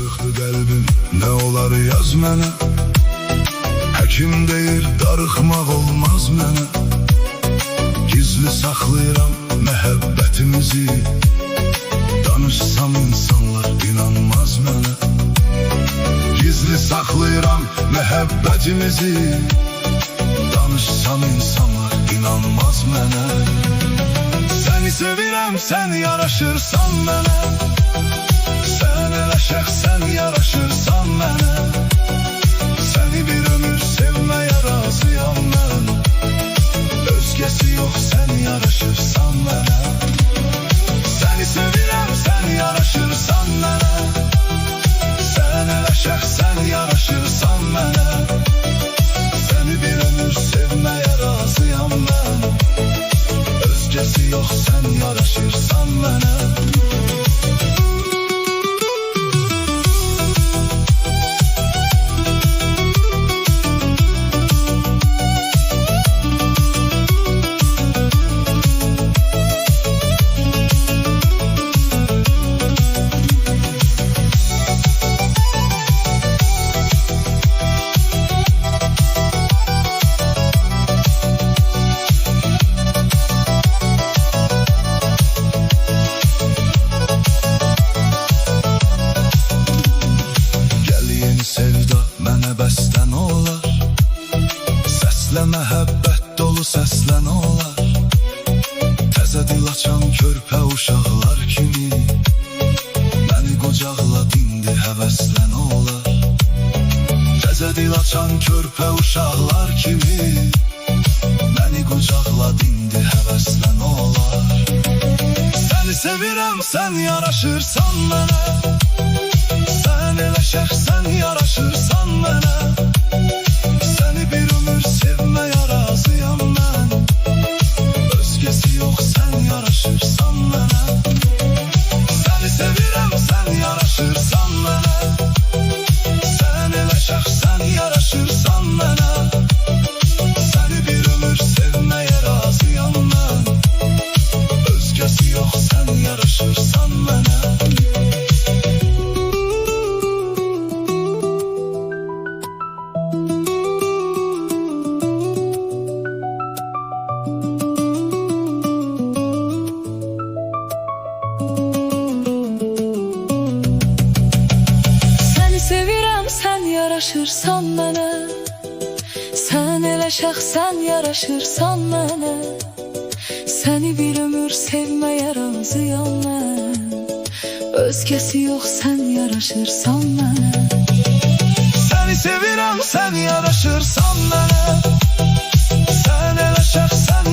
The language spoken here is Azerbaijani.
Qırıqdı qəlbim, nə olar yaz mənə. Həkim deyir, darıxmaq olmaz mənə. Gizli saxlayıram məhəbbətimizi. Danışsam insanlar inanmaz mənə. Gizli saxlayıram məhəbbətimizi. Danışsam insanlar inanmaz mənə. Səni sevirəm, sən yaraşırsan mənə. Sən elə şəxsən yaraşırsan mənə. Səni bir ömür sevməyə razıyam mən. Özgəsi yox, sən yaraşırsan mənə. Səni sevirəm, sən yaraşırsan mənə. Sən elə şəxsən yaraşırsan mənə. Səni bir ömür sevməyə razıyam mən. Özgəsi yox, sən yaraşırsan mənə. Sevda mənə bəstən olar. Səslə məhəbbət dolu səslən olar. Təzə dil açan körpə uşaqlar kimi. Məni qucaqla dindi həvəslən olar. Təzə dil açan körpə uşaqlar kimi. Məni qucaqla dindi həvəslən olar. Səni sevirəm, sən yaraşırsan mənə. Sən elə şəxsən yaraşırsan mənə. Səni bir ömür sevməyə razıyam mən. Özgəsi yox, sən yaraşırsan mənə. Səni sevirəm, sən yaraşırsan mənə. Sən elə şəxsən yaraşırsan mənə. Səni bir ömür sevməyə razıyam mən. Özgəsi yox, sən yaraşırsan mənə. Yaraşırsan mənə. Sən elə şəxsən yaraşırsan mənə. Səni bir ömür sevməyə razıyam mən. Özgəsi yox, sən yaraşırsan mənə. Səni sevirəm, sən yaraşırsan mənə. Sən elə şəxsən